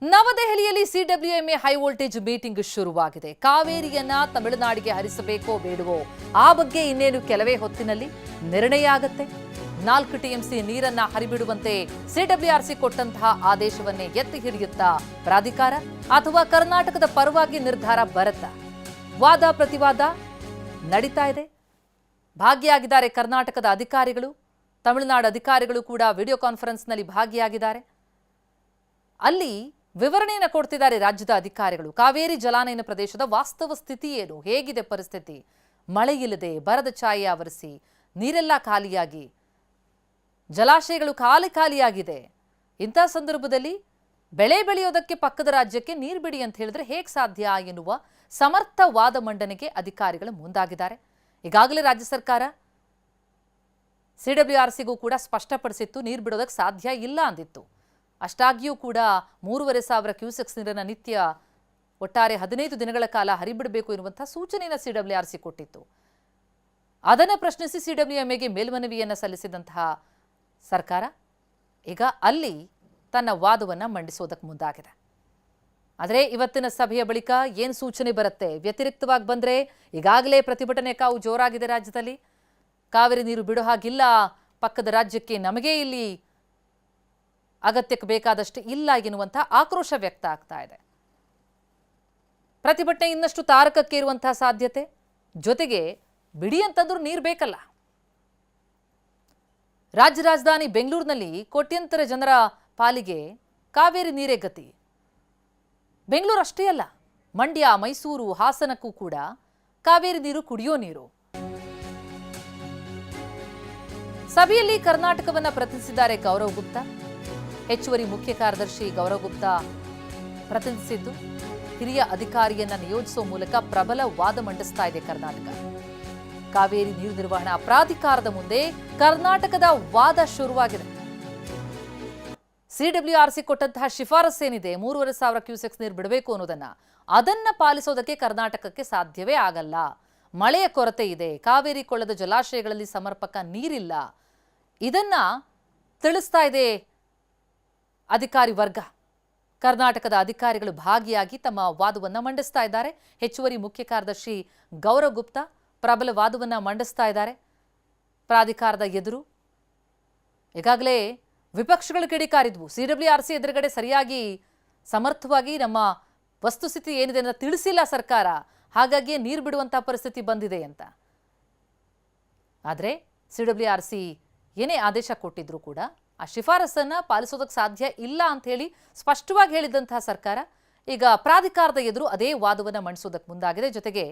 ನವದೆಹಲಿಯಲ್ಲಿ CWMA high voltage meeting ಶುರುವಾಗಿದೆ. ಕಾವೇರಿಯನ್ನ ತಮಿಳುನಾಡಿಗೆ ಹರಿಸಬೇಕೋ ಬೇಡವೋ ಆ ಬಗ್ಗೆ ಇನ್ನೇನು ಕೆಲವೇ ಹೊತ್ತಿನಲ್ಲಿ ನಿರ್ಣಯ ಆಗುತ್ತೆ. 4 ಟಿಎಂಸಿ ನೀರನ್ನ ಹರಿಬಿಡುವಂತೆ ಸಿಡಬ್ಲ್ಯೂಆರ್ಸಿ ಕೊಟ್ಟಂತಹ ಆದೇಶವನ್ನೇ ಎತ್ತಿ ಹಿಡಿಯುತ್ತಾ ಪ್ರಾಧಿಕಾರ ಅಥವಾ ಕರ್ನಾಟಕದ ಪರವಾಗಿ ನಿರ್ಧಾರ ಬರುತ್ತಾ? ವಾದ ಪ್ರತಿವಾದ ನಡೀತಾ ಇದೆ. ಭಾಗಿಯಾಗಿದ್ದಾರೆ ಕರ್ನಾಟಕದ ಅಧಿಕಾರಿಗಳು, ತಮಿಳುನಾಡು ಅಧಿಕಾರಿಗಳು ಕೂಡ ವಿಡಿಯೋ ಕಾನ್ಫರೆನ್ಸ್ನಲ್ಲಿ ಭಾಗಿಯಾಗಿದ್ದಾರೆ. ಅಲ್ಲಿ ವಿವರಣೆಯನ್ನು ಕೊಡ್ತಿದ್ದಾರೆ ರಾಜ್ಯದ ಅಧಿಕಾರಿಗಳು. ಕಾವೇರಿ ಜಲಾನಯನ ಪ್ರದೇಶದ ವಾಸ್ತವ ಸ್ಥಿತಿ ಏನು, ಹೇಗಿದೆ ಪರಿಸ್ಥಿತಿ, ಮಳೆ ಇಲ್ಲದೆ ಬರದ ಛಾಯೆ ಆವರಿಸಿ ನೀರೆಲ್ಲ ಖಾಲಿಯಾಗಿ ಜಲಾಶಯಗಳು ಖಾಲಿಯಾಗಿದೆ. ಇಂಥ ಸಂದರ್ಭದಲ್ಲಿ ಬೆಳೆ ಬೆಳೆಯೋದಕ್ಕೆ ಪಕ್ಕದ ರಾಜ್ಯಕ್ಕೆ ನೀರು ಬಿಡಿ ಅಂತ ಹೇಳಿದ್ರೆ ಹೇಗೆ ಸಾಧ್ಯ ಎನ್ನುವ ಸಮರ್ಥ ವಾದ ಮಂಡನೆಗೆ ಅಧಿಕಾರಿಗಳು ಮುಂದಾಗಿದ್ದಾರೆ. ಈಗಾಗಲೇ ರಾಜ್ಯ ಸರ್ಕಾರ ಸಿಡಬ್ಲ್ಯೂಆರ್ಸಿಗೂ ಕೂಡ ಸ್ಪಷ್ಟಪಡಿಸಿತ್ತು, ನೀರು ಬಿಡೋದಕ್ಕೆ ಸಾಧ್ಯ ಇಲ್ಲ ಅಂದಿತ್ತು. ಅಷ್ಟಾಗಿಯೂ ಕೂಡ 3,500 ಕ್ಯೂಸೆಕ್ಸ್ ನೀರನ್ನು ನಿತ್ಯ ಒಟ್ಟಾರೆ 15 ದಿನಗಳ ಕಾಲ ಹರಿಬಿಡಬೇಕು ಎನ್ನುವಂಥ ಸೂಚನೆಯನ್ನು ಸಿಡಬ್ಲ್ಯೂಆರ್ಸಿ ಕೊಟ್ಟಿತ್ತು. ಅದನ್ನು ಪ್ರಶ್ನಿಸಿ ಸಿಡಬ್ಲ್ಯೂಎಂಎಗೆ ಮೇಲ್ಮನವಿಯನ್ನು ಸಲ್ಲಿಸಿದಂತಹ ಸರ್ಕಾರ ಈಗ ಅಲ್ಲಿ ತನ್ನ ವಾದವನ್ನು ಮಂಡಿಸೋದಕ್ಕೆ ಮುಂದಾಗಿದೆ. ಆದರೆ ಇವತ್ತಿನ ಸಭೆಯ ಬಳಿಕ ಏನು ಸೂಚನೆ ಬರುತ್ತೆ? ವ್ಯತಿರಿಕ್ತವಾಗಿ ಬಂದರೆ ಈಗಾಗಲೇ ಪ್ರತಿಭಟನೆ ಕಾವು ಜೋರಾಗಿದೆ ರಾಜ್ಯದಲ್ಲಿ. ಕಾವೇರಿ ನೀರು ಬಿಡೋ ಹಾಗಿಲ್ಲ, ಪಕ್ಕದ ರಾಜ್ಯಕ್ಕೆ ನಮಗೆ ಇಲ್ಲಿ ಅಗತ್ಯಕ್ಕೆ ಬೇಕಾದಷ್ಟು ಇಲ್ಲ ಎನ್ನುವಂಥ ಆಕ್ರೋಶ ವ್ಯಕ್ತ ಆಗ್ತಾ ಇದೆ. ಪ್ರತಿಭಟನೆ ಇನ್ನಷ್ಟು ತಾರಕಕ್ಕೇರುವಂತಹ ಸಾಧ್ಯತೆ. ಜೊತೆಗೆ ಬಿಡಿ ಅಂತಂದ್ರೂ ನೀರು ಬೇಕಲ್ಲ. ರಾಜ್ಯ ರಾಜಧಾನಿ ಬೆಂಗಳೂರಿನಲ್ಲಿ ಕೋಟ್ಯಂತರ ಜನರ ಪಾಲಿಗೆ ಕಾವೇರಿ ನೀರೇ ಗತಿ. ಬೆಂಗಳೂರು ಅಷ್ಟೇ ಅಲ್ಲ, ಮಂಡ್ಯ, ಮೈಸೂರು, ಹಾಸನಕ್ಕೂ ಕೂಡ ಕಾವೇರಿ ನೀರು ಕುಡಿಯೋ ನೀರು. ಸಭೆಯಲ್ಲಿ ಕರ್ನಾಟಕವನ್ನ ಪ್ರತಿನಿಧಿಸಿದ್ದಾರೆ ಗೌರವ್ ಗುಪ್ತಾ. ಹೆಚ್ಚುವರಿ ಮುಖ್ಯ ಕಾರ್ಯದರ್ಶಿ ಗೌರವ್ ಗುಪ್ತಾ ಪ್ರತಿನಿಧಿಸಿದ್ದು, ಹಿರಿಯ ಅಧಿಕಾರಿಯನ್ನ ನಿಯೋಜಿಸುವ ಮೂಲಕ ಪ್ರಬಲ ವಾದ ಮಂಡಿಸ್ತಾ ಇದೆ ಕರ್ನಾಟಕ. ಕಾವೇರಿ ನೀರು ನಿರ್ವಹಣಾ ಪ್ರಾಧಿಕಾರದ ಮುಂದೆ ಕರ್ನಾಟಕದ ವಾದ ಶುರುವಾಗಿದೆ. ಸಿಡಬ್ಲ್ಯೂಆರ್ಸಿ ಕೊಟ್ಟಂತಹ ಶಿಫಾರಸ್ಸೇನಿದೆ, 3,500 ಕ್ಯೂಸೆಕ್ಸ್ ನೀರು ಬಿಡಬೇಕು ಅದನ್ನ ಪಾಲಿಸೋದಕ್ಕೆ ಕರ್ನಾಟಕಕ್ಕೆ ಸಾಧ್ಯವೇ ಆಗಲ್ಲ. ಮಳೆಯ ಕೊರತೆ ಇದೆ, ಕಾವೇರಿ ಕೊಳ್ಳದ ಜಲಾಶಯಗಳಲ್ಲಿ ಸಮರ್ಪಕ ನೀರಿಲ್ಲ. ಇದನ್ನ ತಿಳಿಸ್ತಾ ಇದೆ ಅಧಿಕಾರಿ ವರ್ಗ. ಕರ್ನಾಟಕದ ಅಧಿಕಾರಿಗಳು ಭಾಗಿಯಾಗಿ ತಮ್ಮ ವಾದವನ್ನು ಮಂಡಿಸ್ತಾ ಇದ್ದಾರೆ. ಹೆಚ್ಚುವರಿ ಮುಖ್ಯ ಕಾರ್ಯದರ್ಶಿ ಗೌರವ್ ಗುಪ್ತಾ ಪ್ರಬಲ ವಾದವನ್ನು ಮಂಡಿಸ್ತಾ ಇದ್ದಾರೆ ಪ್ರಾಧಿಕಾರದ ಎದುರು. ಈಗಾಗಲೇ ವಿಪಕ್ಷಗಳು ಕಿಡಿಕಾರಿದ್ವು, ಸಿಡಬ್ಲ್ಯೂಆರ್ಸಿ ಎದುರುಗಡೆ ಸರಿಯಾಗಿ ಸಮರ್ಥವಾಗಿ ನಮ್ಮ ವಸ್ತುಸ್ಥಿತಿ ಏನಿದೆ ಅಂತ ತಿಳಿಸಿಲ್ಲ ಸರ್ಕಾರ, ಹಾಗಾಗಿ ನೀರು ಬಿಡುವಂಥ ಪರಿಸ್ಥಿತಿ ಬಂದಿದೆ ಅಂತ. ಆದರೆ ಸಿಡಬ್ಲ್ಯೂಆರ್ಸಿ ಏನೇ ಆದೇಶ ಕೊಟ್ಟಿದ್ರು ಕೂಡ ಆ ಶಿಫಾರಸನ್ನು ಪಾಲಿಸೋದಕ್ಕೆ ಸಾಧ್ಯ ಇಲ್ಲ ಅಂತ ಹೇಳಿ ಸ್ಪಷ್ಟವಾಗಿ ಹೇಳಿದಂತಹ ಸರ್ಕಾರ ಈಗ ಪ್ರಾಧಿಕಾರದ ಎದುರು ಅದೇ ವಾದವನ್ನು ಮಂಡಿಸೋದಕ್ಕೆ ಮುಂದಾಗಿದೆ. ಜೊತೆಗೆ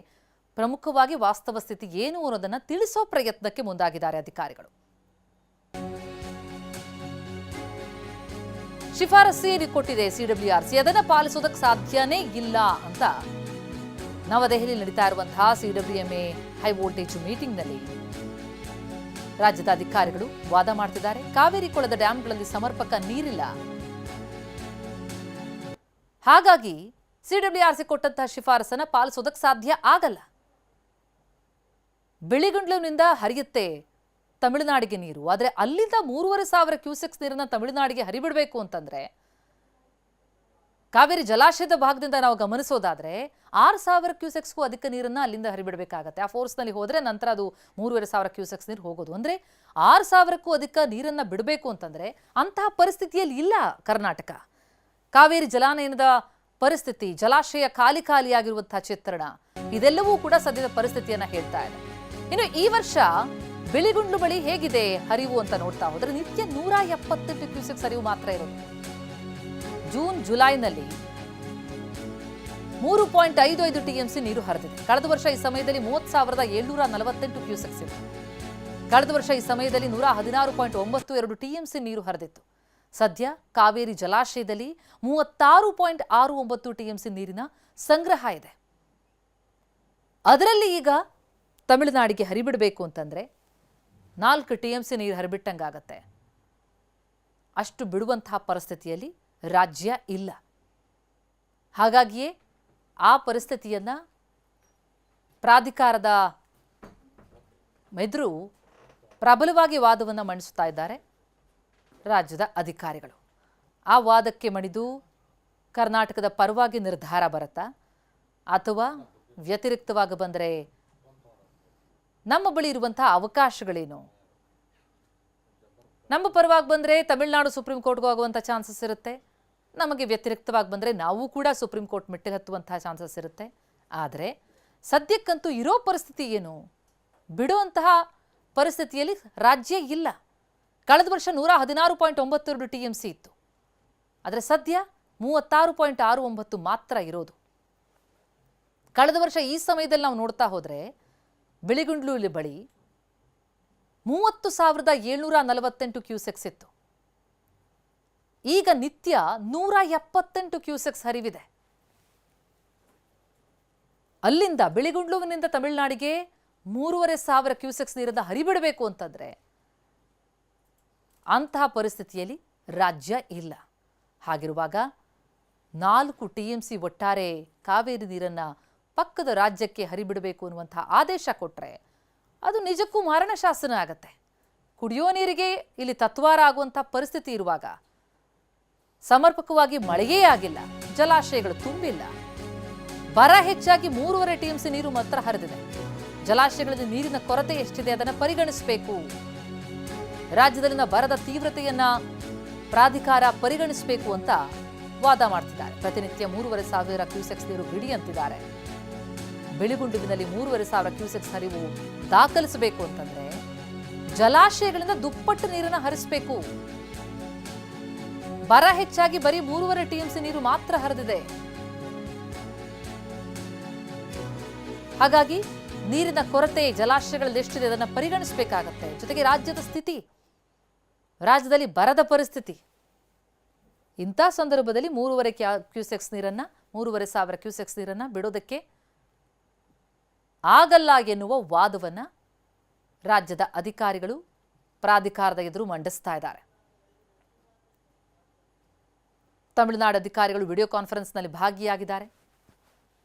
ಪ್ರಮುಖವಾಗಿ ವಾಸ್ತವ ಸ್ಥಿತಿ ಏನು ಅನ್ನೋದನ್ನು ತಿಳಿಸೋ ಪ್ರಯತ್ನಕ್ಕೆ ಮುಂದಾಗಿದ್ದಾರೆ ಅಧಿಕಾರಿಗಳು. ಶಿಫಾರಸು ಏನು ಕೊಟ್ಟಿದೆ ಸಿಡಬ್ಲ್ಯೂಆರ್ಸಿ, ಅದನ್ನು ಪಾಲಿಸೋದಕ್ಕೆ ಸಾಧ್ಯನೇ ಇಲ್ಲ ಅಂತ ನವದೆಹಲಿ ನಡೀತಾ ಇರುವಂತಹ ಸಿಡಬ್ಲ್ಯೂಎಂಎ ಹೈ ವೋಲ್ಟೇಜ್ ಮೀಟಿಂಗ್ನಲ್ಲಿ ರಾಜ್ಯದ ಅಧಿಕಾರಿಗಳು ವಾದ ಮಾಡ್ತಿದ್ದಾರೆ. ಕಾವೇರಿ ಕೊಳದ ಡ್ಯಾಂಗಳಲ್ಲಿ ಸಮರ್ಪಕ ನೀರಿಲ್ಲ, ಹಾಗಾಗಿ ಸಿಡಬ್ಲ್ಯೂಆರ್ಸಿ ಕೊಟ್ಟಂತಹ ಶಿಫಾರಸನ್ನ ಪಾಲಿಸೋದಕ್ಕೆ ಸಾಧ್ಯ ಆಗಲ್ಲ. ಬಿಳಿಗುಂಡ್ಲುವಿನಿಂದ ಹರಿಯುತ್ತೆ ತಮಿಳುನಾಡಿಗೆ ನೀರು, ಆದರೆ ಅಲ್ಲಿಂದ 3,500 ಕ್ಯೂಸೆಕ್ಸ್ ನೀರನ್ನ ತಮಿಳುನಾಡಿಗೆ ಹರಿಬಿಡಬೇಕು ಅಂತಂದ್ರೆ ಕಾವೇರಿ ಜಲಾಶಯದ ಭಾಗದಿಂದ ನಾವು ಗಮನಿಸೋದಾದ್ರೆ 6,000 ಕ್ಯೂಸೆಕ್ಸ್ಗೂ ಅಧಿಕ ನೀರನ್ನ ಅಲ್ಲಿಂದ ಹರಿಬಿಡಬೇಕಾಗತ್ತೆ. ಆ ಫೋರ್ಸ್ನಲ್ಲಿ ಹೋದ್ರೆ ನಂತರ ಅದು 3,500 ಕ್ಯೂಸೆಕ್ಸ್ ನೀರು ಹೋಗೋದು. ಅಂದ್ರೆ 6,000ಕ್ಕೂ ಅಧಿಕ ನೀರನ್ನ ಬಿಡಬೇಕು ಅಂತಂದ್ರೆ ಅಂತಹ ಪರಿಸ್ಥಿತಿಯಲ್ಲಿ ಇಲ್ಲ ಕರ್ನಾಟಕ. ಕಾವೇರಿ ಜಲಾನಯನದ ಪರಿಸ್ಥಿತಿ, ಜಲಾಶಯ ಖಾಲಿಯಾಗಿರುವಂತಹ ಚಿತ್ರಣ, ಇದೆಲ್ಲವೂ ಕೂಡ ಸದ್ಯದ ಪರಿಸ್ಥಿತಿಯನ್ನ ಹೇಳ್ತಾ ಇದೆ. ಇನ್ನು ಈ ವರ್ಷ ಬಿಳಿಗುಂಡ್ಲು ಬಳಿ ಹೇಗಿದೆ ಹರಿವು ಅಂತ ನೋಡ್ತಾ ಹೋದ್ರೆ ನಿತ್ಯ 178 ಕ್ಯೂಸೆಕ್ಸ್ ಹರಿವು ಮಾತ್ರ ಇರೋದು. ಜೂನ್ ಜುಲೈನಲ್ಲಿ 3.55 ಟಿಎಂಸಿ ನೀರು ಹರಿದಿದೆ. ಕಳೆದ ವರ್ಷ ಈ ಸಮಯದಲ್ಲಿ 30,748 ಕ್ಯೂಸೆಕ್ಸ್ ಇದೆ. ಕಳೆದ ವರ್ಷ ಈ ಸಮಯದಲ್ಲಿ 116.92 ಟಿಎಂಸಿ ನೀರು ಹರಿದಿತ್ತು. ಸದ್ಯ ಕಾವೇರಿ ಜಲಾಶಯದಲ್ಲಿ 36.69 ಟಿಎಂಸಿ ನೀರಿನ ಸಂಗ್ರಹ ಇದೆ. ಅದರಲ್ಲಿ ಈಗ ತಮಿಳುನಾಡಿಗೆ ಹರಿಬಿಡಬೇಕು ಅಂತಂದ್ರೆ 4 ಟಿಎಂಸಿ ನೀರು ಹರಿಬಿಟ್ಟಂಗಾಗತ್ತೆ. ಅಷ್ಟು ಬಿಡುವಂತಹ ಪರಿಸ್ಥಿತಿಯಲ್ಲಿ ರಾಜ್ಯ ಇಲ್ಲ. ಹಾಗಾಗಿಯೇ ಆ ಪರಿಸ್ಥಿತಿಯನ್ನ ಪ್ರಾಧಿಕಾರದ ಎದುರು ಪ್ರಬಲವಾಗಿ ವಾದವನ್ನು ಮಂಡಿಸುತ್ತಾ ಇದ್ದಾರೆ ರಾಜ್ಯದ ಅಧಿಕಾರಿಗಳು. ಆ ವಾದಕ್ಕೆ ಮಣಿದು ಕರ್ನಾಟಕದ ಪರವಾಗಿ ನಿರ್ಧಾರ ಬರುತ್ತಾ ಅಥವಾ ವ್ಯತಿರಿಕ್ತವಾಗಿ ಬಂದರೆ ನಮ್ಮ ಬಳಿ ಇರುವಂತಹ ಅವಕಾಶಗಳೇನು? ನಮ್ಮ ಪರವಾಗಿ ಬಂದರೆ ತಮಿಳುನಾಡು ಸುಪ್ರೀಂ ಕೋರ್ಟ್ಗೂ ಆಗುವಂಥ ಚಾನ್ಸಸ್ ಇರುತ್ತೆ, ನಮಗೆ ವ್ಯತಿರಿಕ್ತವಾಗಿ ಬಂದರೆ ನಾವು ಕೂಡ ಸುಪ್ರೀಂ ಕೋರ್ಟ್ ಮೆಟ್ಟಿಲು ಹತ್ತುವಂತಹ ಚಾನ್ಸಸ್ ಇರುತ್ತೆ. ಆದರೆ ಸದ್ಯಕ್ಕಂತೂ ಇರೋ ಪರಿಸ್ಥಿತಿ ಏನು? ಬಿಡುವಂತಹ ಪರಿಸ್ಥಿತಿಯಲ್ಲಿ ರಾಜ್ಯ ಇಲ್ಲ. ಕಳೆದ ವರ್ಷ 116.92 TMC ಇತ್ತು, ಆದರೆ ಸದ್ಯ 36.69 ಮಾತ್ರ ಇರೋದು. ಕಳೆದ ವರ್ಷ ಈ ಸಮಯದಲ್ಲಿ ನಾವು ನೋಡ್ತಾ ಹೋದರೆ ಬಿಳಿಗುಂಡ್ಲು ಬಳಿ 30,748 ಕ್ಯೂಸೆಕ್ಸ್ ಇತ್ತು. ಈಗ ನಿತ್ಯ 178 ಕ್ಯೂಸೆಕ್ಸ್ ಹರಿವಿದೆ. ಅಲ್ಲಿಂದ ಬಿಳಿಗುಂಡ್ಲುವಿನಿಂದ ತಮಿಳುನಾಡಿಗೆ 3,500 ಕ್ಯೂಸೆಕ್ಸ್ ನೀರನ್ನು ಹರಿಬಿಡಬೇಕು ಅಂತಂದ್ರೆ ಅಂತಹ ಪರಿಸ್ಥಿತಿಯಲ್ಲಿ ರಾಜ್ಯ ಇಲ್ಲ. ಹಾಗಿರುವಾಗ 4 TMC ಒಟ್ಟಾರೆ ಕಾವೇರಿ ನೀರನ್ನು ಪಕ್ಕದ ರಾಜ್ಯಕ್ಕೆ ಹರಿಬಿಡಬೇಕು ಅನ್ನುವಂಥ ಆದೇಶ ಕೊಟ್ಟರೆ ಅದು ನಿಜಕ್ಕೂ ಮಾರಣ ಶಾಸನ ಆಗತ್ತೆ. ಕುಡಿಯೋ ನೀರಿಗೆ ಇಲ್ಲಿ ತತ್ವಾರ ಆಗುವಂಥ ಪರಿಸ್ಥಿತಿ ಇರುವಾಗ ಸಮರ್ಪಕವಾಗಿ ಮಳೆಯೇ ಆಗಿಲ್ಲ, ಜಲಾಶಯಗಳು ತುಂಬಿಲ್ಲ, ಬರ ಹೆಚ್ಚಾಗಿ 3.5 TMC ನೀರು ಮಾತ್ರ ಹರಿದಿದೆ. ಜಲಾಶಯಗಳಲ್ಲಿ ನೀರಿನ ಕೊರತೆ ಎಷ್ಟಿದೆ ಅದನ್ನು ಪರಿಗಣಿಸಬೇಕು. ರಾಜ್ಯದಲ್ಲಿನ ಬರದ ತೀವ್ರತೆಯನ್ನ ಪ್ರಾಧಿಕಾರ ಪರಿಗಣಿಸಬೇಕು ಅಂತ ವಾದ ಮಾಡ್ತಿದ್ದಾರೆ. ಪ್ರತಿನಿತ್ಯ 3,500 ಕ್ಯೂಸೆಕ್ಸ್ ನೀರು ಬಿಡಿ ಅಂತಿದ್ದಾರೆ. ಬಿಳಿಗುಂಡುವಿನಲ್ಲಿ 3,500 ಕ್ಯೂಸೆಕ್ಸ್ ಹರಿವು ದಾಖಲಿಸಬೇಕು ಅಂತಂದ್ರೆ ಜಲಾಶಯಗಳಿಂದ ದುಪ್ಪಟ್ಟು ನೀರನ್ನು ಹರಿಸಬೇಕು. ಬರ ಹೆಚ್ಚಾಗಿ ಬರೀ 3.5 TMC ನೀರು ಮಾತ್ರ ಹರಿದಿದೆ. ಹಾಗಾಗಿ ನೀರಿನ ಕೊರತೆ ಜಲಾಶಯಗಳಲ್ಲಿ ಎಷ್ಟಿದೆ ಅದನ್ನು ಪರಿಗಣಿಸಬೇಕಾಗತ್ತೆ. ಜೊತೆಗೆ ರಾಜ್ಯದ ಸ್ಥಿತಿ, ರಾಜ್ಯದಲ್ಲಿ ಬರದ ಪರಿಸ್ಥಿತಿ, ಇಂಥ ಸಂದರ್ಭದಲ್ಲಿ 3,500 ಕ್ಯೂಸೆಕ್ಸ್ ನೀರನ್ನ ಬಿಡೋದಕ್ಕೆ ಆಗಲ್ಲ ಎನ್ನುವ ವಾದವನ್ನ ರಾಜ್ಯದ ಅಧಿಕಾರಿಗಳು ಪ್ರಾಧಿಕಾರದ ಎದುರು ಮಂಡಿಸ್ತಾ ಇದ್ದಾರೆ. ತಮಿಳುನಾಡು ಅಧಿಕಾರಿಗಳು ವಿಡಿಯೋ ಕಾನ್ಫರೆನ್ಸ್ನಲ್ಲಿ ಭಾಗಿಯಾಗಿದ್ದಾರೆ.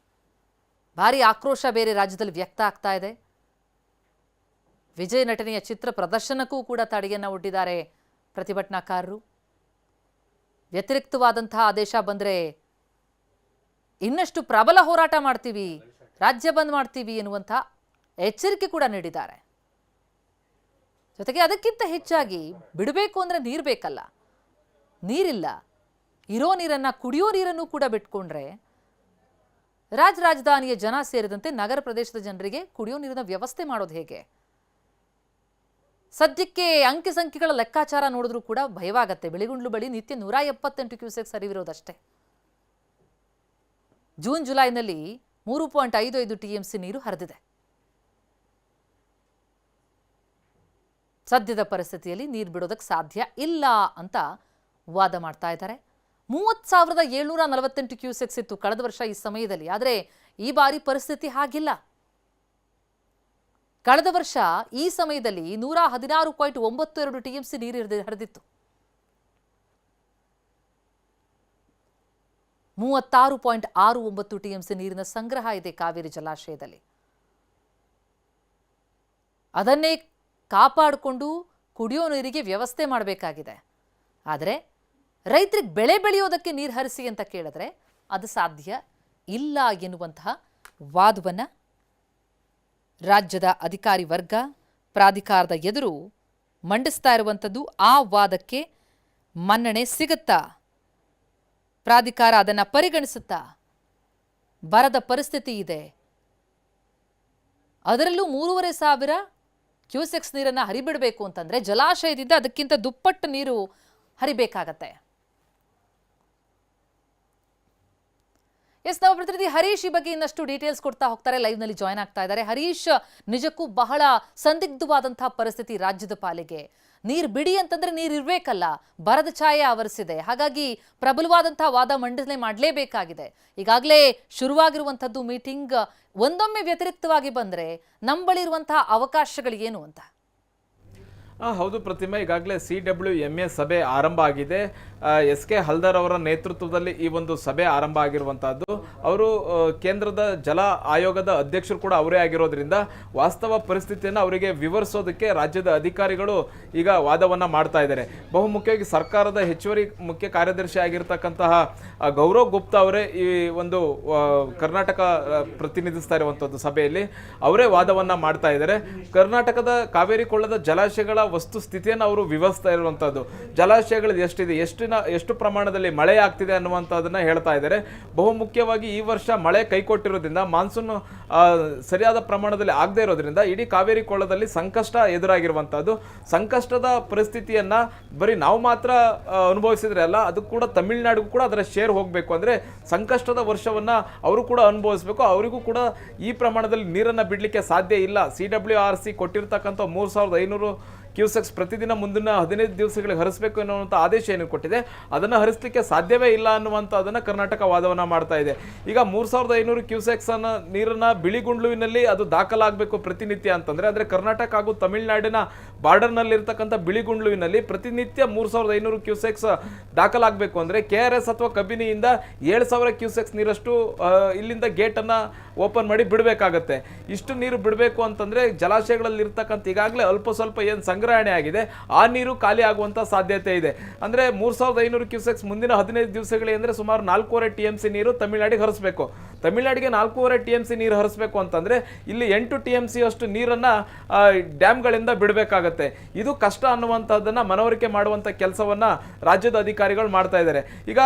ಭಾರಿ ಆಕ್ರೋಶ ಬೇರೆ ರಾಜ್ಯದಲ್ಲಿ ವ್ಯಕ್ತ ಆಗ್ತಾ ಇದೆ. ವಿಜಯ್ ನಟನೆಯ ಚಿತ್ರ ಪ್ರದರ್ಶನಕ್ಕೂ ಕೂಡ ತಡೆಯನ್ನು ಒಡ್ಡಿದ್ದಾರೆ ಪ್ರತಿಭಟನಾಕಾರರು. ವ್ಯತಿರಿಕ್ತವಾದಂತಹ ಆದೇಶ ಬಂದರೆ ಇನ್ನಷ್ಟು ಪ್ರಬಲ ಹೋರಾಟ ಮಾಡ್ತೀವಿ, ರಾಜ್ಯ ಬಂದ್ ಮಾಡ್ತೀವಿ ಎನ್ನುವಂಥ ಎಚ್ಚರಿಕೆ ಕೂಡ ನೀಡಿದ್ದಾರೆ. ಜೊತೆಗೆ ಅದಕ್ಕಿಂತ ಹೆಚ್ಚಾಗಿ ಬಿಡಬೇಕು ಅಂದರೆ ನೀರು ಬೇಕಲ್ಲ, ನೀರಿಲ್ಲ. ಇರೋ ನೀರನ್ನು, ಕುಡಿಯೋ ನೀರನ್ನು ಕೂಡ ಬಿಟ್ಕೊಂಡ್ರೆ ರಾಜಧಾನಿಯ ಜನ ಸೇರಿದಂತೆ ನಗರ ಪ್ರದೇಶದ ಜನರಿಗೆ ಕುಡಿಯೋ ನೀರಿನ ವ್ಯವಸ್ಥೆ ಮಾಡೋದು ಹೇಗೆ? ಸದ್ಯಕ್ಕೆ ಅಂಕಿ ಸಂಖ್ಯೆಗಳ ಲೆಕ್ಕಾಚಾರ ನೋಡಿದ್ರೂ ಕೂಡ ಭಯವಾಗತ್ತೆ. ಬಿಳಿಗುಂಡ್ಲು ಬಳಿ ನಿತ್ಯ 178 ಕ್ಯೂಸೆಕ್ಸ್ ಹರಿವಿರೋದಷ್ಟೇ. ಜೂನ್ ಜುಲೈನಲ್ಲಿ 3.55 TMC ನೀರು ಹರಿದಿದೆ. ಸದ್ಯದ ಪರಿಸ್ಥಿತಿಯಲ್ಲಿ ನೀರು ಬಿಡೋದಕ್ಕೆ ಸಾಧ್ಯ ಇಲ್ಲ ಅಂತ ವಾದ ಮಾಡ್ತಾ ಇದ್ದಾರೆ. 30,748 ಕ್ಯೂಸೆಕ್ಸ್ ಇತ್ತು ಕಳೆದ ವರ್ಷ ಈ ಸಮಯದಲ್ಲಿ. ಆದರೆ ಈ ಬಾರಿ ಪರಿಸ್ಥಿತಿ ಹಾಗಿಲ್ಲ. ಕಳೆದ ವರ್ಷ ಈ ಸಮಯದಲ್ಲಿ 116.92 TMC ನೀರು ಹರಿದಿತ್ತು. 36.69 TMC ನೀರಿನ ಸಂಗ್ರಹ ಇದೆ ಕಾವೇರಿ ಜಲಾಶಯದಲ್ಲಿ. ಅದನ್ನೇ ಕಾಪಾಡಿಕೊಂಡು ಕುಡಿಯೋ ನೀರಿಗೆ ವ್ಯವಸ್ಥೆ ಮಾಡಬೇಕಾಗಿದೆ. ಆದರೆ ರೈತರಿಗೆ ಬೆಳೆ ಬೆಳೆಯೋದಕ್ಕೆ ನೀರು ಹರಿಸಿ ಅಂತ ಕೇಳಿದ್ರೆ ಅದು ಸಾಧ್ಯ ಇಲ್ಲ ಎನ್ನುವಂತಹ ವಾದವನ್ನು ರಾಜ್ಯದ ಅಧಿಕಾರಿ ವರ್ಗ ಪ್ರಾಧಿಕಾರದ ಎದುರು ಮಂಡಿಸ್ತಾ ಇರುವಂಥದ್ದು. ಆ ವಾದಕ್ಕೆ ಮನ್ನಣೆ ಸಿಗುತ್ತಾ? ಪ್ರಾಧಿಕಾರ ಅದನ್ನು ಪರಿಗಣಿಸುತ್ತಾ? ಬರದ ಪರಿಸ್ಥಿತಿ ಇದೆ, ಅದರಲ್ಲೂ 3,500 ಕ್ಯೂಸೆಕ್ಸ್ ನೀರನ್ನು ಹರಿಬಿಡಬೇಕು ಅಂತಂದರೆ ಜಲಾಶಯದಿಂದ ಅದಕ್ಕಿಂತ ದುಪ್ಪಟ್ಟು ನೀರು ಹರಿಬೇಕಾಗತ್ತೆ. ಎಸ್, ನಮ್ಮ ಪ್ರತಿನಿಧಿ ಹರೀಶ್ ಈ ಬಗ್ಗೆ ಇನ್ನಷ್ಟು ಡೀಟೇಲ್ಸ್ ಕೊಡ್ತಾ ಹೋಗ್ತಾರೆ. ಲೈವ್ನಲ್ಲಿ ಜಾಯ್ನ್ ಆಗ್ತಾ ಇದ್ದಾರೆ. ಹರೀಶ್, ನಿಜಕ್ಕೂ ಬಹಳ ಸಂದಿಗ್ಧವಾದಂತಹ ಪರಿಸ್ಥಿತಿ ರಾಜ್ಯದ ಪಾಲಿಗೆ. ನೀರು ಬಿಡಿ ಅಂತಂದ್ರೆ ನೀರು ಇರಬೇಕಲ್ಲ, ಬರದ ಛಾಯೆ ಆವರಿಸಿದೆ. ಹಾಗಾಗಿ ಪ್ರಬಲವಾದಂತಹ ವಾದ ಮಂಡನೆ ಮಾಡಲೇಬೇಕಾಗಿದೆ. ಈಗಾಗಲೇ ಶುರುವಾಗಿರುವಂಥದ್ದು ಮೀಟಿಂಗ್. ಒಂದೊಮ್ಮೆ ವ್ಯತಿರಿಕ್ತವಾಗಿ ಬಂದರೆ ನಮ್ಮ ಬಳಿ ಇರುವಂತಹ ಅವಕಾಶಗಳು ಏನು ಅಂತ? ಹೌದು ಪ್ರತಿಮಾ, ಈಗಾಗಲೇ CWMA ಸಭೆ ಆರಂಭ ಆಗಿದೆ. SK ಹಲ್ದರ್ ಅವರ ನೇತೃತ್ವದಲ್ಲಿ ಈ ಒಂದು ಸಭೆ ಆರಂಭ ಆಗಿರುವಂತಹದ್ದು. ಅವರು ಕೇಂದ್ರದ ಜಲ ಆಯೋಗದ ಅಧ್ಯಕ್ಷರು ಕೂಡ ಅವರೇ ಆಗಿರೋದ್ರಿಂದ ವಾಸ್ತವ ಪರಿಸ್ಥಿತಿಯನ್ನು ಅವರಿಗೆ ವಿವರಿಸೋದಕ್ಕೆ ರಾಜ್ಯದ ಅಧಿಕಾರಿಗಳು ಈಗ ವಾದವನ್ನ ಮಾಡ್ತಾ ಇದ್ದಾರೆ. ಬಹುಮುಖ್ಯವಾಗಿ ಸರ್ಕಾರದ ಹೆಚ್ಚುವರಿ ಮುಖ್ಯ ಕಾರ್ಯದರ್ಶಿ ಆಗಿರ್ತಕ್ಕಂತಹ ಗೌರವ್ ಗುಪ್ತಾ ಅವರೇ ಈ ಒಂದು ಕರ್ನಾಟಕ ಪ್ರತಿನಿಧಿಸ್ತಾ ಇರುವಂತದ್ದು ಸಭೆಯಲ್ಲಿ ಅವರೇ ವಾದವನ್ನ ಮಾಡ್ತಾ ಇದ್ದಾರೆ. ಕರ್ನಾಟಕದ ಕಾವೇರಿ ಕೊಳ್ಳದ ಜಲಾಶಯಗಳ ವಸ್ತು ಸ್ಥಿತಿಯನ್ನು ಅವರು ವಿವರಿಸ್ತಾ ಇರುವಂತದ್ದು, ಜಲಾಶಯಗಳು ಎಷ್ಟಿದೆ, ಎಷ್ಟು ಪ್ರಮಾಣದಲ್ಲಿ ಮಳೆ ಆಗ್ತಿದೆ ಅನ್ನುವಂಥದ್ದನ್ನ ಹೇಳ್ತಾ ಇದ್ದಾರೆ. ಬಹುಮುಖ್ಯವಾಗಿ ಈ ವರ್ಷ ಮಳೆ ಕೈಕೊಟ್ಟಿರೋದ್ರಿಂದ ಮಾನ್ಸೂನ್ ಸರಿಯಾದ ಪ್ರಮಾಣದಲ್ಲಿ ಆಗದೆ ಇರೋದ್ರಿಂದ ಇಡೀ ಕಾವೇರಿ ಕೊಳ್ಳದಲ್ಲಿ ಸಂಕಷ್ಟ ಎದುರಾಗಿರುವಂತಹದ್ದು. ಸಂಕಷ್ಟದ ಪರಿಸ್ಥಿತಿಯನ್ನ ಬರೀ ನಾವು ಮಾತ್ರ ಅನುಭವಿಸಿದ್ರೆ ಅಲ್ಲ, ಅದು ಕೂಡ ತಮಿಳುನಾಡಿಗೂ ಕೂಡ ಅದರ ಶೇರ್ ಹೋಗಬೇಕು. ಅಂದ್ರೆ ಸಂಕಷ್ಟದ ವರ್ಷವನ್ನ ಅವರು ಕೂಡ ಅನುಭವಿಸಬೇಕು, ಅವರಿಗೂ ಕೂಡ ಈ ಪ್ರಮಾಣದಲ್ಲಿ ನೀರನ್ನ ಬಿಡ್ಲಿಕ್ಕೆ ಸಾಧ್ಯ ಇಲ್ಲ. CWRC ಕೊಟ್ಟಿರ್ತಕ್ಕಂಥ 3500 ಕ್ಯೂಸೆಕ್ಸ್ ಪ್ರತಿದಿನ ಮುಂದಿನ 15 ದಿವಸಗಳಿಗೆ ಹರಿಸಬೇಕು ಎನ್ನುವಂಥ ಆದೇಶ ಏನು ಕೊಟ್ಟಿದೆ, ಅದನ್ನು ಹರಿಸಲಿಕ್ಕೆ ಸಾಧ್ಯವೇ ಇಲ್ಲ ಅನ್ನುವಂಥದ್ದನ್ನು ಕರ್ನಾಟಕ ವಾದವನ್ನ ಮಾಡ್ತಾ ಇದೆ. ಈಗ 3500 ಕ್ಯೂಸೆಕ್ಸ್ ಅನ್ನ ನೀರನ್ನ ಬಿಳಿಗುಂಡ್ಲುವಿನಲ್ಲಿ ಅದು ದಾಖಲಾಗಬೇಕು ಪ್ರತಿನಿತ್ಯ ಅಂತಂದ್ರೆ, ಅಂದ್ರೆ ಕರ್ನಾಟಕ ಹಾಗೂ ತಮಿಳುನಾಡಿನ ಬಾರ್ಡರ್ ನಲ್ಲಿ ಇರ್ತಕ್ಕಂಥ ಬಿಳಿಗುಂಡ್ಲುವಿನಲ್ಲಿ ಪ್ರತಿನಿತ್ಯ 3500 ಕ್ಯೂಸೆಕ್ಸ್ ದಾಖಲಾಗಬೇಕು ಅಂದ್ರೆ KRS ಅಥವಾ ಕಬಿನಿಯಿಂದ 7000 ಕ್ಯೂಸೆಕ್ಸ್ ನೀರಷ್ಟು ಇಲ್ಲಿಂದ ಗೇಟ್ ಅನ್ನ ಓಪನ್ ಮಾಡಿ ಬಿಡಬೇಕಾಗತ್ತೆ. ಇಷ್ಟು ನೀರು ಬಿಡಬೇಕು ಅಂತಂದ್ರೆ ಜಲಾಶಯಗಳಲ್ಲಿ ಇರ್ತಕ್ಕಂಥ ಈಗಾಗಲೇ ಅಲ್ಪ ಸ್ವಲ್ಪ ಏನು ಸಂಗ್ರಹಣೆ ಆಗಿದೆ ಆ ನೀರು ಖಾಲಿ ಆಗುವಂತ ಸಾಧ್ಯತೆ ಇದೆ. ಅಂದ್ರೆ 3500 ಕ್ಯೂಸೆಕ್ಸ್ ಮುಂದಿನ 15 ದಿವಸಗಳಿಗೆ ಅಂದ್ರೆ ಸುಮಾರು 4.5 TMC ನೀರು ತಮಿಳುನಾಡಿಗೆ ಹರಿಸಬೇಕು. ತಮಿಳುನಾಡಿಗೆ 4.5 TMC ನೀರು ಹರಿಸಬೇಕು ಅಂತಂದ್ರೆ ಇಲ್ಲಿ 8 TMC ಅಷ್ಟು ನೀರನ್ನ ಡ್ಯಾಮ್ಗಳಿಂದ ಬಿಡಬೇಕಾಗತ್ತೆ. ಇದು ಕಷ್ಟ ಅನ್ನುವಂಥದ್ದನ್ನ ಮನವರಿಕೆ ಮಾಡುವಂತ ಕೆಲಸವನ್ನ ರಾಜ್ಯದ ಅಧಿಕಾರಿಗಳು ಮಾಡ್ತಾ ಇದ್ದಾರೆ. ಈಗ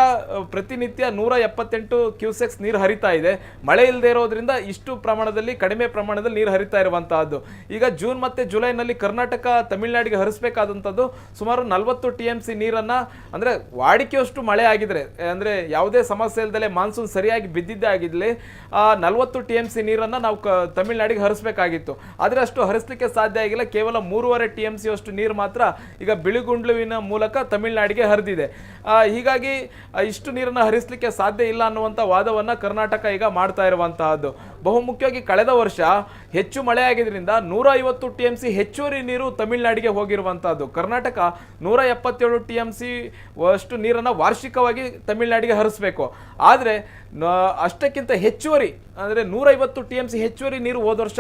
ಪ್ರತಿನಿತ್ಯ 178 ಕ್ಯೂಸೆಕ್ಸ್ ನೀರು ಹರಿತಾ ಇದೆ. ಮಳೆ ಇಲ್ಲದೆ ಇರೋದ್ರಿಂದ ಇಷ್ಟು ಪ್ರಮಾಣದಲ್ಲಿ ಕಡಿಮೆ ಪ್ರಮಾಣದಲ್ಲಿ ನೀರು ಹರಿತಾ ಇರುವಂತಹದ್ದು. ಈಗ ಜೂನ್ ಮತ್ತೆ ಜುಲೈನಲ್ಲಿ ಕರ್ನಾಟಕ ತಮಿಳುನಾಡಿಗೆ ಹರಿಸಬೇಕಾದಂಥದ್ದು ಸುಮಾರು 40 TMC ನೀರನ್ನ, ಅಂದ್ರೆ ವಾಡಿಕೆಯಷ್ಟು ಮಳೆ ಆಗಿದ್ರೆ, ಅಂದ್ರೆ ಯಾವುದೇ ಸಮಸ್ಯೆ ಇಲ್ಲದೆ ಮಾನ್ಸೂನ್ ಸರಿಯಾಗಿ ಬಿದ್ದಿದ್ದೇ ಆಗಿದ್ಲಿ 40 TMC ನೀರನ್ನ ನಾವು ತಮಿಳುನಾಡಿಗೆ ಹರಿಸಬೇಕಾಗಿತ್ತು. ಆದ್ರೆ ಅಷ್ಟು ಹರಿಸಲಿಕ್ಕೆ ಸಾಧ್ಯ ಆಗಿಲ್ಲ. ಕೇವಲ 3.5 TMC ಅಷ್ಟು ನೀರು ಮಾತ್ರ ಈಗ ಬಿಳಿಗುಂಡ್ಲುವಿನ ಮೂಲಕ ತಮಿಳುನಾಡಿಗೆ ಹರಿದಿದೆ. ಹೀಗಾಗಿ ಇಷ್ಟು ನೀರನ್ನ ಹರಿಸಲಿಕ್ಕೆ ಸಾಧ್ಯ ಇಲ್ಲ ಅನ್ನುವಂಥ ವಾದವನ್ನ ಕರ್ನಾಟಕ ಈಗ ಮಾಡ್ತಾ ಇರುವಂತಹದ್ದು. ಬಹುಮುಖ್ಯವಾಗಿ ಕಳೆದ ವರ್ಷ ಹೆಚ್ಚು ಮಳೆ ಆಗಿದ್ರಿಂದ 150 TMC ಹೆಚ್ಚುವರಿ ನೀರು ತಮಿಳುನಾಡಿಗೆ ಹೋಗಿರುವಂತಹದ್ದು. ಕರ್ನಾಟಕ 177 TMC ಅಷ್ಟು ನೀರನ್ನ ವಾರ್ಷಿಕವಾಗಿ ತಮಿಳುನಾಡಿಗೆ ಹರಿಸಬೇಕು. ಆದ್ರೆ ಅಷ್ಟಕ್ಕಿಂತ ಹೆಚ್ಚುವರಿ ಅಂದ್ರೆ 150 TMC ಹೆಚ್ಚುವರಿ ನೀರು ಹೋದ ವರ್ಷ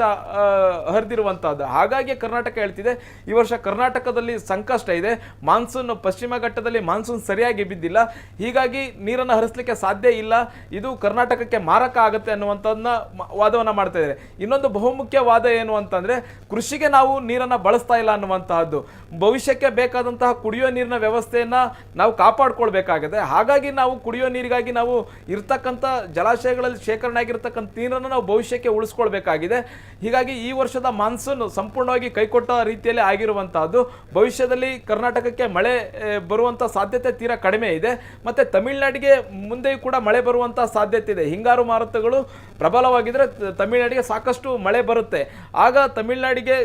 ಹರಿದಿರುವಂತಹದ್ದು. ಹಾಗಾಗಿ ಕರ್ನಾಟಕ ಹೇಳ್ತಿದೆ ಈ ವರ್ಷ ಕರ್ನಾಟಕದಲ್ಲಿ ಸಂಕಷ್ಟ ಇದೆ, ಮಾನ್ಸೂನ್ ಪಶ್ಚಿಮ ಘಟ್ಟದಲ್ಲಿ ಮಾನ್ಸೂನ್ ಸರಿಯಾಗಿ ಬಿದ್ದಿಲ್ಲ, ಹೀಗಾಗಿ ನೀರನ್ನು ಹರಿಸಲಿಕ್ಕೆ ಸಾಧ್ಯ ಇಲ್ಲ, ಇದು ಕರ್ನಾಟಕಕ್ಕೆ ಮಾರಕ ಆಗುತ್ತೆ ಅನ್ನುವಂಥದ್ದನ್ನ ವಾದವನ್ನ ಮಾಡ್ತಾ ಇದ್ದಾರೆ. ಇನ್ನೊಂದು ಬಹುಮುಖ್ಯ ವಾದ ಏನು ಅಂತಂದ್ರೆ, ಕೃಷಿಗೆ ನಾವು ನೀರನ್ನ ಬಳಸ್ತಾ ಇಲ್ಲ ಅನ್ನುವಂತಹದ್ದು. ಭವಿಷ್ಯಕ್ಕೆ ಬೇಕಾದಂತಹ ಕುಡಿಯೋ ನೀರಿನ ವ್ಯವಸ್ಥೆಯನ್ನ ನಾವು ಕಾಪಾಡ್ಕೊಳ್ಬೇಕಾಗಿದೆ. ಹಾಗಾಗಿ ನಾವು ಕುಡಿಯೋ ನೀರಿಗಾಗಿ ನಾವು ಇರ್ತಕ್ಕಂಥ ಜಲಾಶಯಗಳಲ್ಲಿ ಶೇಖರಣೆ ಆಗಿರ್ತಕ್ಕಂಥ ನೀರನ್ನು ನಾವು ಭವಿಷ್ಯಕ್ಕೆ ಉಳಿಸ್ಕೊಳ್ಬೇಕಾಗಿದೆ. ಹೀಗಾಗಿ ಈ ವರ್ಷದ ಮಾನ್ಸೂನ್ ಸಂಪೂರ್ಣವಾಗಿ ಕೈಕೊಟ್ಟ ರೀತಿಯಲ್ಲಿ ಆಗಿರುವಂತಹದ್ದು. ಭವಿಷ್ಯದಲ್ಲಿ ಕರ್ನಾಟಕಕ್ಕೆ ಮಳೆ ಬರುವಂತ ಸಾಧ್ಯತೆ ತೀರಾ ಕಡಿಮೆ ಇದೆ. ಮತ್ತೆ ತಮಿಳುನಾಡಿಗೆ ಮುಂದೆಯೂ ಕೂಡ ಮಳೆ ಬರುವಂತಹ ಸಾಧ್ಯತೆ ಇದೆ. ಹಿಂಗಾರು ಮಾರುತಗಳು ಪ್ರಬಲವಾಗಿದ್ರೆ ತಮಿಳುನಾಡಿಗೆ ಸಾಕಷ್ಟು ಮಳೆ ಬರುತ್ತೆ. ಆಗ ತಮಿಳುನಾಡಿಗೆ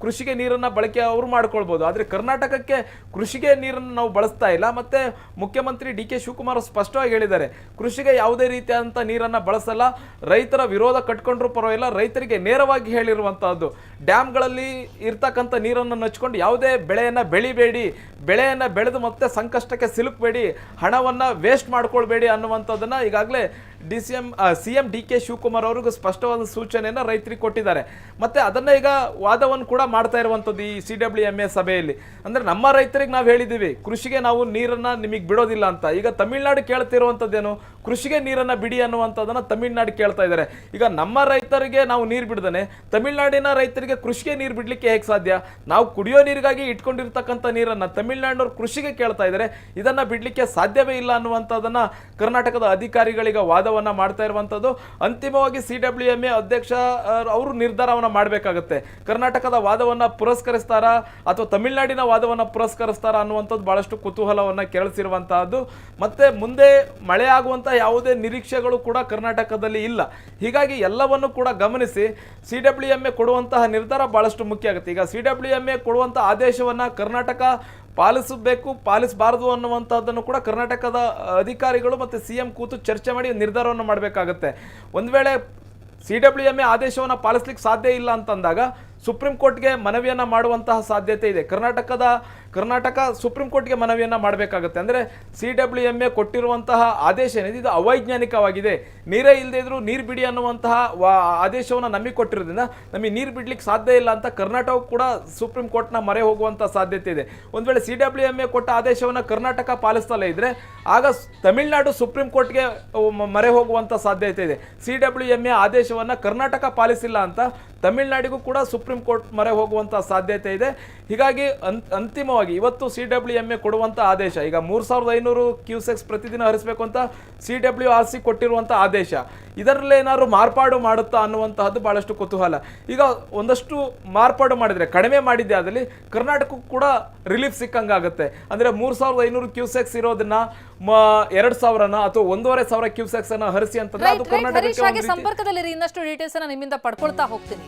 ಕೃಷಿಗೆ ನೀರನ್ನ ಬಳಕೆ ಅವರು ಮಾಡ್ಕೊಳ್ಬಹುದು. ಆದ್ರೆ ಕರ್ನಾಟಕಕ್ಕೆ ಕೃಷಿಗೆ ನೀರನ್ನು ನಾವು ಬಳಸ್ತಾ ಇಲ್ಲ. ಮತ್ತೆ ಮುಖ್ಯಮಂತ್ರಿ DK ಶಿವಕುಮಾರ್ ಸ್ಪಷ್ಟವಾಗಿ ಹೇಳಿದ್ದಾರೆ, ಕೃಷಿಗೆ ಯಾವುದೇ ರೀತಿಯಾದಂಥ ನೀರನ್ನ ಬಳಸಲ್ಲ, ರೈತರ ವಿರೋಧ ಕಟ್ಕೊಂಡ್ರು ಪರವಾಗಿಲ್ಲ, ರೈತರಿಗೆ ನೇರವಾಗಿ ಹೇಳಿರುವಂತಹದ್ದು, ಡ್ಯಾಮ್ಗಳಲ್ಲಿ ಇರ್ತಕ್ಕಂಥ ನೀರನ್ನು ನಚ್ಕೊಂಡು ಯಾವುದೇ ಬೆಳೆಯನ್ನ ಬೆಳಿಬೇಡಿ, ಬೆಳೆಯನ್ನ ಬೆಳೆದು ಮತ್ತೆ ಸಂಕಷ್ಟಕ್ಕೆ ಸಿಲುಕಬೇಡಿ, ಹಣವನ್ನ ವೇಸ್ಟ್ ಮಾಡ್ಕೊಳ್ಬೇಡಿ ಅನ್ನುವಂಥದ್ದನ್ನ ಈಗಾಗಲೇ CM DK ಶಿವಕುಮಾರ್ ಅವ್ರಿಗೂ ಸ್ಪಷ್ಟವಾದ ಸೂಚನೆಯನ್ನ ರೈತರಿಗೆ ಕೊಟ್ಟಿದ್ದಾರೆ. ಮತ್ತೆ ಅದನ್ನ ಈಗ ವಾದವನ್ನು ಕೂಡ ಮಾಡ್ತಾ ಇರುವಂತದ್ದು ಈ CWMA ಸಭೆಯಲ್ಲಿ. ಅಂದ್ರೆ ನಮ್ಮ ರೈತರಿಗೆ ನಾವು ಹೇಳಿದೀವಿ ಕೃಷಿಗೆ ನಾವು ನೀರನ್ನ ನಿಮಗೆ ಬಿಡೋದಿಲ್ಲ ಅಂತ. ಈಗ ತಮಿಳುನಾಡು ಕೇಳ್ತಿರುವಂತದ್ದೇನು, ಕೃಷಿಗೆ ನೀರನ್ನ ಬಿಡಿ ಅನ್ನುವಂಥದ್ದನ್ನ ತಮಿಳುನಾಡು ಕೇಳ್ತಾ ಇದ್ದಾರೆ. ಈಗ ನಮ್ಮ ರೈತರಿಗೆ ನಾವು ನೀರು ಬಿಡದೇನೆ ತಮಿಳುನಾಡಿನ ರೈತರಿಗೆ ಕೃಷಿಗೆ ನೀರು ಬಿಡ್ಲಿಕ್ಕೆ ಹೇಗೆ ಸಾಧ್ಯ? ನಾವು ಕುಡಿಯೋ ನೀರಿಗಾಗಿ ಇಟ್ಕೊಂಡಿರ್ತಕ್ಕಂಥ ನೀರನ್ನ ತಮಿಳುನಾಡಿನವರು ಕೃಷಿಗೆ ಕೇಳ್ತಾ ಇದ್ದಾರೆ, ಇದನ್ನ ಬಿಡ್ಲಿಕ್ಕೆ ಸಾಧ್ಯವೇ ಇಲ್ಲ ಅನ್ನುವಂಥದ್ದನ್ನ ಕರ್ನಾಟಕದ ಅಧಿಕಾರಿಗಳೀಗ ವಾದವನ್ನ ಮಾಡ್ತಾ ಇರುವಂತದ್ದು. ಅಂತಿಮವಾಗಿ CWMA ಅಧ್ಯಕ್ಷ ಅವರು ನಿರ್ಧಾರವನ್ನ ಮಾಡಬೇಕಾಗುತ್ತೆ. ಕರ್ನಾಟಕದ ವಾದವನ್ನ ಪುರಸ್ಕರಿಸ್ತಾರಾ ಅಥವಾ ತಮಿಳುನಾಡಿನ ವಾದವನ್ನ ಪುರಸ್ಕರಿಸ್ತಾರಾ ಅನ್ನುವಂಥದ್ದು ಬಹಳಷ್ಟು ಕುತೂಹಲವನ್ನ ಕೆರಳಿಸಿರುವಂತಹದ್ದು. ಮತ್ತೆ ಮುಂದೆ ಮಳೆ ಆಗುವಂತ ಯಾವುದೇ ನಿರೀಕ್ಷೆಗಳು ಕೂಡ ಕರ್ನಾಟಕದಲ್ಲಿ ಇಲ್ಲ. ಹೀಗಾಗಿ ಎಲ್ಲವನ್ನು ಕೂಡ ಗಮನಿಸಿ CWMA ಕೊಡುವಂತಹ ನಿರ್ಧಾರ ಬಹಳಷ್ಟು ಮುಖ್ಯ ಆಗುತ್ತೆ. ಈಗ CWMA ಕೊಡುವಂತಹ ಆದೇಶವನ್ನ ಕರ್ನಾಟಕ ಪಾಲಿಸಬೇಕು, ಪಾಲಿಸಬಾರದು ಅನ್ನುವಂಥದ್ದನ್ನು ಕೂಡ ಕರ್ನಾಟಕದ ಅಧಿಕಾರಿಗಳು ಮತ್ತು CM ಕೂತು ಚರ್ಚೆ ಮಾಡಿ ನಿರ್ಧಾರವನ್ನು ಮಾಡಬೇಕಾಗತ್ತೆ. ಒಂದು ವೇಳೆ CWMA ಆದೇಶವನ್ನು ಪಾಲಿಸ್ಲಿಕ್ಕೆ ಸಾಧ್ಯ ಇಲ್ಲ ಅಂತಂದಾಗ ಸುಪ್ರೀಂ ಕೋರ್ಟ್ಗೆ ಮನವಿಯನ್ನು ಮಾಡುವಂತಹ ಸಾಧ್ಯತೆ ಇದೆ. ಕರ್ನಾಟಕದ ಕರ್ನಾಟಕ ಸುಪ್ರೀಂ ಕೋರ್ಟ್ಗೆ ಮನವಿಯನ್ನ ಮಾಡಬೇಕಾಗುತ್ತೆ. ಅಂದ್ರೆ CWMA ಕೊಟ್ಟಿರುವಂತಹ ಆದೇಶ ಏನಿದೆ ಇದು ಅವೈಜ್ಞಾನಿಕವಾಗಿದೆ. ನೀರೇ ಇಲ್ಲದೆ ಇದ್ರು ನೀರು ಬಿಡಿ ಅನ್ನುವಂತಹ ಆದೇಶವನ್ನು ನಮಗೆ ಕೊಟ್ಟಿರೋದ್ರಿಂದ ನಮಗೆ ನೀರು ಬಿಡ್ಲಿಕ್ಕೆ ಸಾಧ್ಯ ಇಲ್ಲ ಅಂತ ಕರ್ನಾಟಕ ಕೂಡ ಸುಪ್ರೀಂ ಕೋರ್ಟ್ನ ಮೊರೆ ಹೋಗುವಂತ ಸಾಧ್ಯತೆ ಇದೆ. ಒಂದ್ ವೇಳೆ CWMA ಕೊಟ್ಟ ಆದೇಶವನ್ನು ಕರ್ನಾಟಕ ಪಾಲಿಸ್ತಲೇ ಇದ್ರೆ ಆಗ ತಮಿಳುನಾಡು ಸುಪ್ರೀಂ ಕೋರ್ಟ್ಗೆ ಮೊರೆ ಹೋಗುವಂತ ಸಾಧ್ಯತೆ ಇದೆ. CWMA ಆದೇಶವನ್ನ ಕರ್ನಾಟಕ ಪಾಲಿಸಿಲ್ಲ ಅಂತ ತಮಿಳುನಾಡಿಗೂ ಕೂಡ ಸುಪ್ರೀಂ ಕೋರ್ಟ್ ಮೊರೆ ಹೋಗುವಂತ ಸಾಧ್ಯತೆ ಇದೆ. ಹೀಗಾಗಿ ಅಂತಿಮವಾಗಿ ಇವತ್ತು CWMA ಕೊಡುವಂತ ಆದೇಶ ಈಗ 3500 ಕ್ಯೂಸೆಕ್ಸ್ ಪ್ರತಿದಿನ ಹರಿಸಬೇಕು ಅಂತ CWRC ಕೊಟ್ಟಿರುವಂತ ಆದೇಶ, ಇದರಲ್ಲಿ ಏನಾದ್ರು ಮಾರ್ಪಾಡು ಮಾಡುತ್ತಾ ಅನ್ನುವಂತಹದ್ದು ಬಹಳಷ್ಟು ಕುತೂಹಲ. ಈಗ ಒಂದಷ್ಟು ಮಾರ್ಪಾಡು ಮಾಡಿದ್ರೆ ಕಡಿಮೆ ಮಾಡಿದ್ದೆ ಆದಲ್ಲಿ ಕರ್ನಾಟಕಕ್ಕೂ ಕೂಡ ರಿಲೀಫ್ ಸಿಕ್ಕಂಗಾಗುತ್ತೆ. ಅಂದ್ರೆ 3500 ಕ್ಯೂಸೆಕ್ಸ್ ಇರೋದನ್ನ 2000 ಅಥವಾ 1500 ಕ್ಯೂಸೆಕ್ಸ್ ಅನ್ನ ಹರಿಸಿ ಅಂತಂದ್ರೆ ಅದು ಹರೀಶ್ ಹಾಗೆ ಸಂಪರ್ಕದಲ್ಲಿರಿ, ಇನ್ನಷ್ಟು ಡೀಟೇಲ್ಸ್ ಅನ್ನ ನಿಮ್ಮಿಂದ ಪಡ್ಕೊಳ್ತಾ ಹೋಗ್ತೀನಿ.